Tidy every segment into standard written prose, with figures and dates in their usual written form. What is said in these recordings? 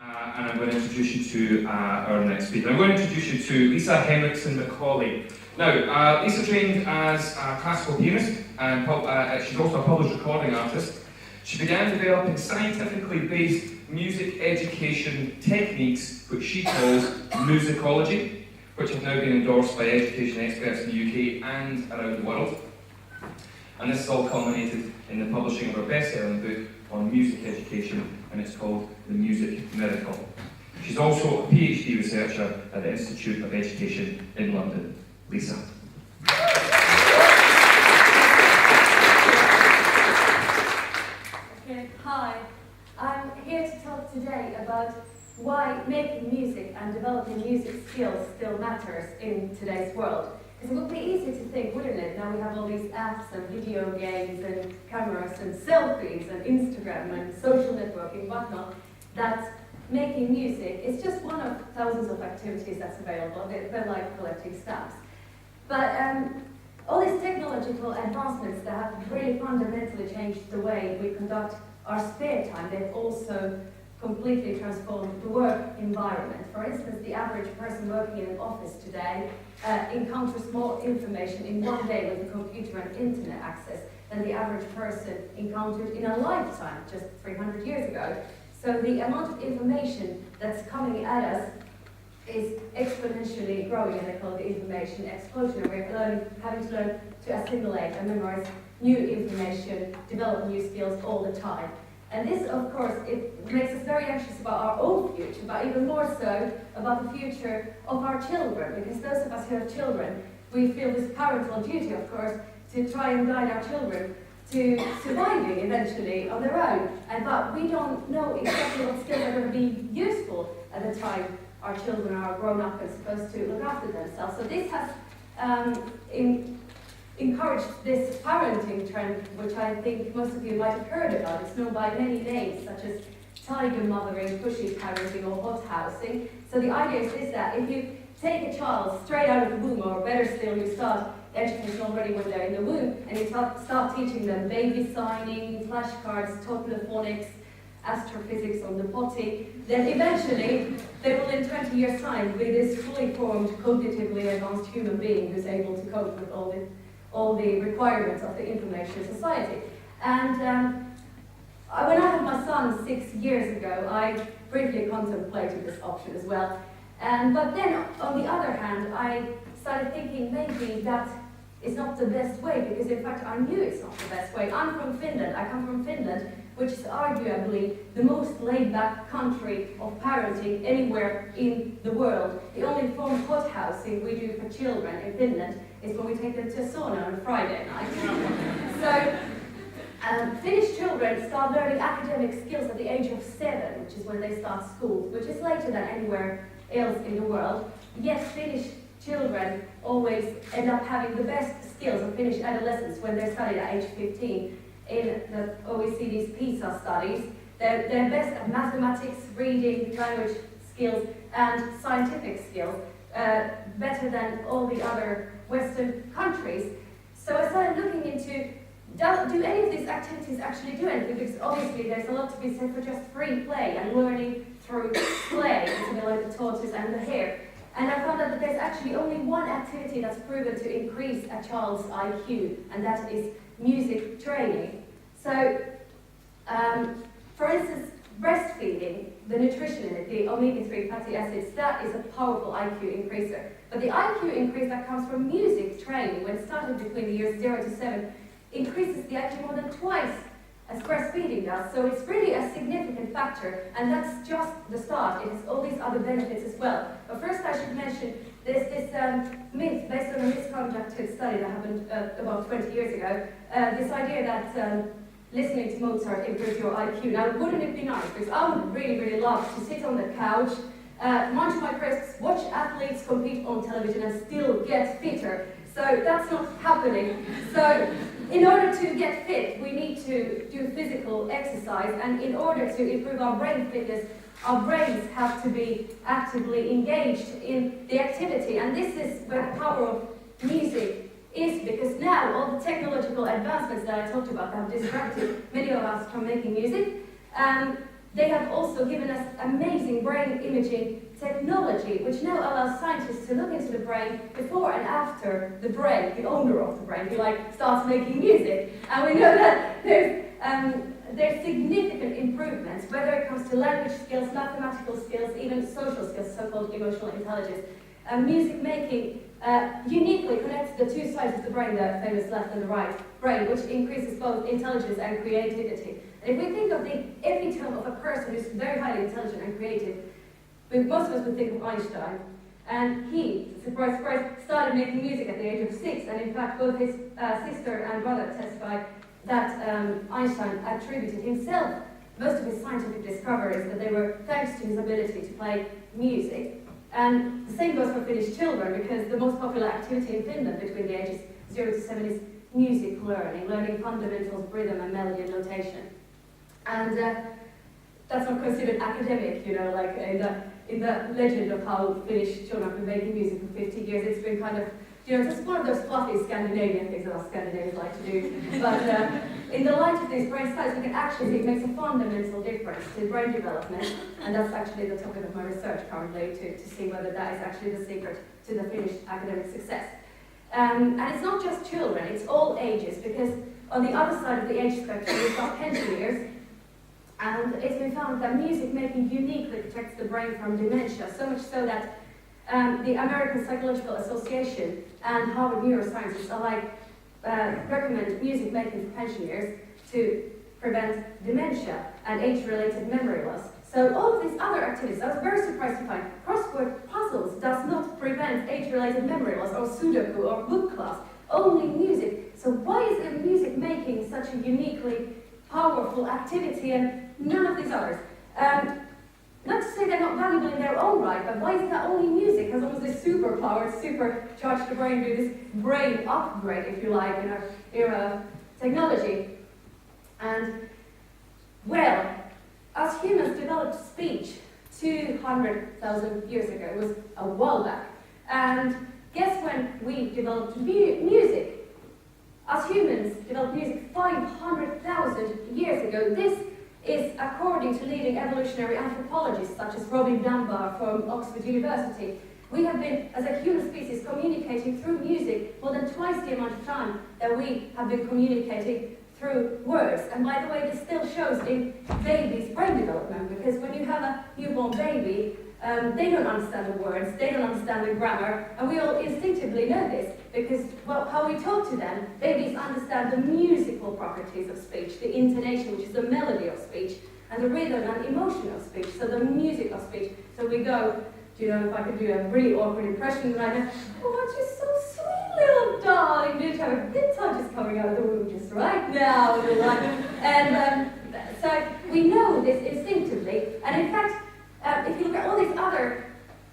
And I'm going to introduce you to our next speaker. I'm going to introduce you to Liisa Henriksson-Macaulay. Now, Liisa trained as a classical pianist, and she's also a published recording artist. She began developing scientifically based music education techniques, which she calls musicology, which have now been endorsed by education experts in the UK and around the world. And this has all culminated in the publishing of her best-selling book on music education, and it's called The Music Miracle. She's also a PhD researcher at the Institute of Education in London. Liisa. Okay, hi. I'm here to talk today about why making music and developing music skills still matters in today's world. Because it would be easy to think, wouldn't it? Now we have all these apps and video games and cameras and selfies and Instagram and social networking and whatnot, that making music is just one of thousands of activities that's available. They're like collecting stamps. But all these technological advancements that have really fundamentally changed the way we conduct our spare time, they've also completely transformed the work environment. For instance, the average person working in an office today encounters more information in one day with a computer and internet access than the average person encountered in a lifetime just 300 years ago. So the amount of information that's coming at us is exponentially growing, and they call it the information explosion. And we're having to learn to assimilate and memorize new information, develop new skills all the time. And this, of course, it makes us very anxious about our own future, but even more so about the future of our children, because those of us who have children, we feel this parental duty, of course, to try and guide our children to surviving eventually on their own. But we don't know exactly what skills are going to be useful at the time our children are grown up and supposed to look after themselves. So this has encouraged this parenting trend, which I think most of you might have heard about. It's known by many names, such as tiger mothering, pushy parenting, or hot housing. So the idea is this, that if you take a child straight out of the womb, or better still, you start education already when they're in the womb, and you start teaching them baby signing, flashcards, toddler phonics, astrophysics on the potty, then eventually they will in 20 years' time be this fully formed, cognitively advanced human being who's able to cope with all the requirements of the information society. And when I had my son 6 years ago, I briefly contemplated this option as well. But then, on the other hand, I started thinking maybe that is not the best way, because in fact I knew it's not the best way. I'm from Finland. I come from Finland, which is arguably the most laid-back country of parenting anywhere in the world. The only form of hot housing we do for children in Finland is when we take them to a sauna on a Friday night. So, Finnish children start learning academic skills at the age of 7, which is when they start school, which is later than anywhere else in the world. Yet Finnish children always end up having the best skills of Finnish adolescents when they're studied at age 15. In the OECD's PISA studies, they're best at mathematics, reading, language skills, and scientific skills, better than all the other Western countries. So I started looking into, do any of these activities actually do anything? Because obviously there's a lot to be said for just free play and learning through play, something like the tortoise and the hare. And I found out that there's actually only one activity that's proven to increase a child's IQ, and that is music training. So, for instance, breastfeeding, the nutrition in it, the omega-3 fatty acids, that is a powerful IQ increaser. But the IQ increase that comes from music training, when it started between the years 0 to 7, increases the IQ more than twice as breastfeeding does. So it's really a significant factor, and that's just the start. It has all these other benefits as well. But first I should mention there's this myth based on a misconducted study that happened about 20 years ago. This idea that listening to Mozart improves your IQ. Now, wouldn't it be nice? Because I would really, really love to sit on the couch, munch my crisps, watch athletes compete on television and still get fitter. So that's not happening. So in order to get fit, we need to do physical exercise, and in order to improve our brain fitness, our brains have to be actively engaged in the activity. And this is where the power of music is, because now all the technological advancements that I talked about that have distracted many of us from making music, they have also given us amazing brain imaging technology, which now allows scientists to look into the brain before and after the brain, the owner of the brain, who starts making music. And we know that there's significant improvements, whether it comes to language skills, mathematical skills, even social skills, so-called emotional intelligence. Music making uniquely connects the two sides of the brain, the famous left and the right brain, which increases both intelligence and creativity. And if we think of the epitome of a person who's very highly intelligent and creative, most of us would think of Einstein. And he, surprise, surprise, started making music at the age of 6, and in fact both his sister and brother testified that Einstein attributed himself most of his scientific discoveries, that they were thanks to his ability to play music. And the same goes for Finnish children, because the most popular activity in Finland between the ages 0 to 7 is music learning fundamentals, rhythm and melody and notation. And that's not considered academic, like in the legend of how Finnish children have been making music for 50 years. It's been kind of, just one of those fluffy Scandinavian things that us Scandinavians like to do. But in the light of these brain studies, we can actually see it makes a fundamental difference to brain development. And that's actually the topic of my research currently, to see whether that is actually the secret to the Finnish academic success. And it's not just children, it's all ages, because on the other side of the age spectrum, we've got pensioners. And it's been found that music making uniquely protects the brain from dementia, so much so that the American Psychological Association and Harvard neuroscientists alike recommend music making for pensioners to prevent dementia and age-related memory loss. So all of these other activities, I was very surprised to find, crossword puzzles does not prevent age-related memory loss, or Sudoku, or book class, only music. So why is the music making such a uniquely powerful activity and none of these others? Not to say they're not valuable in their own right, but why is it that only music has almost this superpower to supercharge the brain, do this brain upgrade, if you like, in our era of technology? And, well, as humans developed speech 200,000 years ago, it was a while back. And guess when we developed music? As humans developed music 500,000 years ago. This is according to leading evolutionary anthropologists such as Robin Dunbar from Oxford University. We have been, as a human species, communicating through music more than twice the amount of time that we have been communicating through words. And by the way, this still shows in babies' brain development, because when you have a newborn baby, they don't understand the words, they don't understand the grammar, and we all instinctively know this, because, well, how we talk to them, babies understand the musical properties of speech, the intonation, which is the melody of speech, and the rhythm and emotion of speech, so the music of speech. So we go, if I could do a really awkward impression right now, oh, aren't you so sweet, little darling, did you have a good time just coming out of the womb just right now, and so we know this instinctively, and in fact, if you look at all these other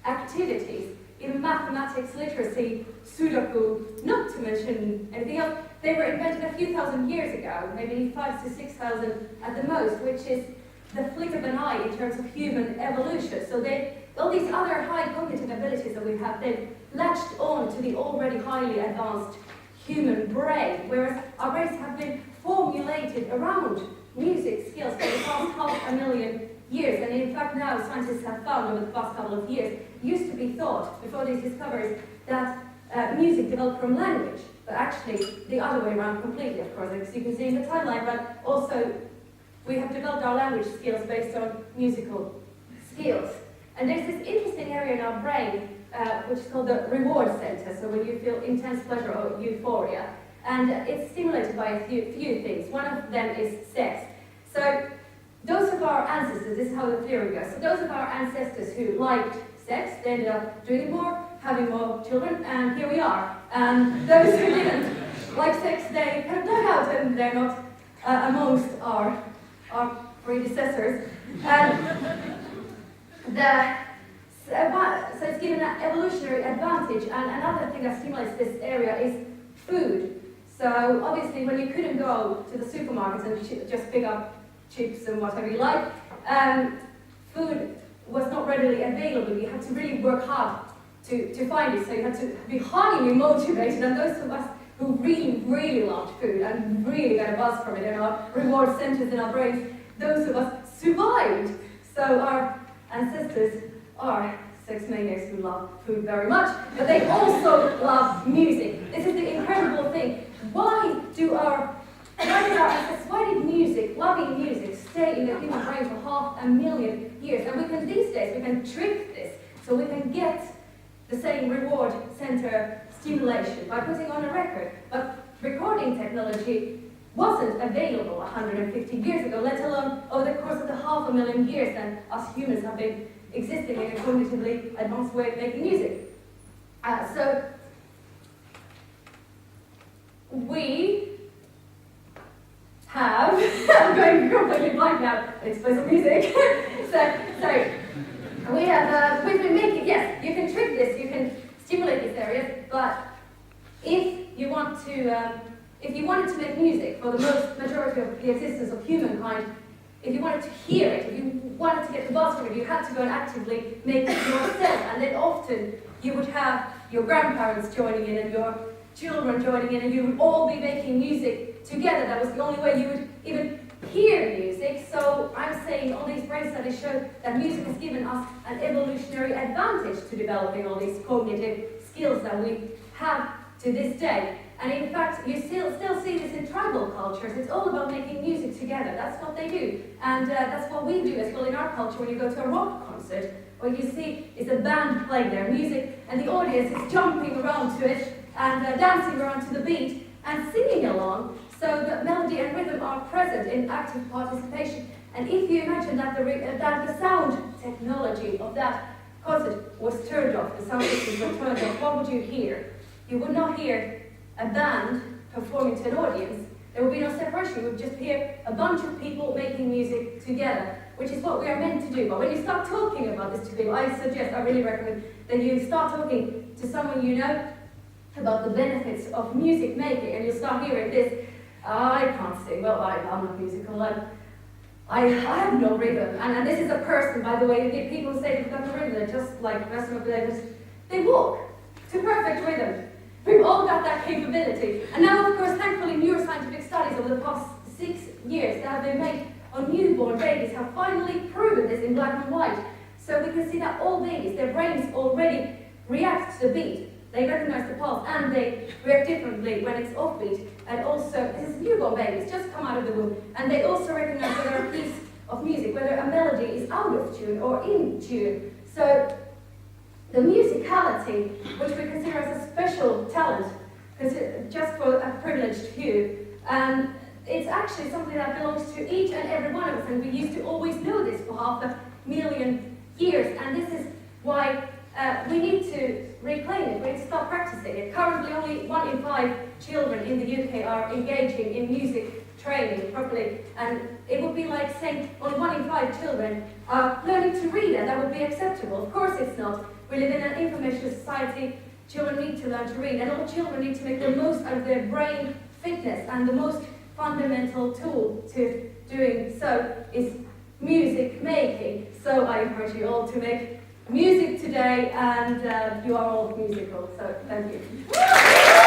activities, in mathematics, literacy, Sudoku, not to mention anything else, they were invented a few thousand years ago, maybe 5,000 to 6,000 at the most, which is the flick of an eye in terms of human evolution. So all these other high cognitive abilities that we have, they've latched on to the already highly advanced human brain, whereas our brains have been formulated around music skills for the past 500,000 years. And in fact now scientists have found over the past couple of years, it used to be thought, before these discoveries, that music developed from language, but actually the other way around completely, of course, as you can see in the timeline, but also we have developed our language skills based on musical skills. And there's this interesting area in our brain, which is called the reward center, so when you feel intense pleasure or euphoria, and it's stimulated by a few things. One of them is sex. So those of our ancestors, this is how the theory goes, so those of our ancestors who liked sex, they ended up doing it more, having more children, and here we are. And those who didn't like sex, they kind of died out, and they're not amongst our predecessors. And so it's given an evolutionary advantage, and another thing that stimulates this area is food. So obviously when you couldn't go to the supermarkets and just pick up chips and whatever you like, food was not readily available. You had to really work hard to find it, so you had to be highly motivated, and those of us who really, really loved food and really got a buzz from it in our reward centers in our brains, those of us survived. So our ancestors are sex maniacs who love food very much, but they also love music. This is the incredible thing. Why did our ancestors, why did music, loving music, stay in the human brain for 500,000 years? And these days, we can trick this, so we can get the same reward center stimulation by putting on a record. But recording technology wasn't available 150 years ago, let alone over the course of the 500,000 years that us humans have been existing in a cognitively advanced way of making music. So we have, I'm going completely blank now, it's supposed to be music. so we have, we've been making, yes, you can trick this, you can stimulate these areas, but if you want to, if you wanted to make music for the majority of the existence of humankind, if you wanted to hear it, if you wanted to get the buzz from it, you had to go and actively make it yourself. And then often you would have your grandparents joining in and your children joining in, and you would all be making music together. That was the only way you would even hear music. So I'm saying all these brain studies show that music has given us an evolutionary advantage to developing all these cognitive skills that we have to this day. And in fact, you still see this in tribal cultures. It's all about making music together. That's what they do. And that's what we do as well in our culture when you go to a rock concert. What you see is a band playing their music, and the audience is jumping around to it, and dancing around to the beat, and singing along. So the melody and rhythm are present in active participation. And if you imagine that the sound technology of that concert was turned off, the sound systems were turned off, what would you hear? You would not hear a band performing to an audience. There would be no separation. You would just hear a bunch of people making music together, which is what we are meant to do. But when you start talking about this to people, I really recommend that you start talking to someone you know about the benefits of music making, and you start hearing this, I can't sing, well, I'm not musical, I have no rhythm. And this is a person, by the way, the people who say they've got no rhythm, they're just like the rest of the they walk to perfect rhythm. We've all got that capability. And now, of course, thankfully, neuroscientific studies over the past 6 years that have been made on newborn babies have finally proven this in black and white. So we can see that all babies, their brains already react to the beat. They recognize the pulse, and they react differently when it's offbeat. And also, this is newborn babies, just come out of the womb. And they also recognize whether a piece of music, whether a melody is out of tune or in tune. So the musicality, which we consider as a special talent, just for a privileged few, it's actually something that belongs to each and every one of us, and we used to always know this for 500,000 years, and this is why we need to reclaim it, we need to start practicing it. Currently, only 1 in 5 children in the UK are engaging in music training properly, and it would be like saying only 1 in 5 children are learning to read, and that would be acceptable. Of course it's not. We live in an information society. Children need to learn to read, and all children need to make the most out of their brain fitness, and the most fundamental tool to doing so is music making. So I encourage you all to make music today, and you are all musical, so thank you.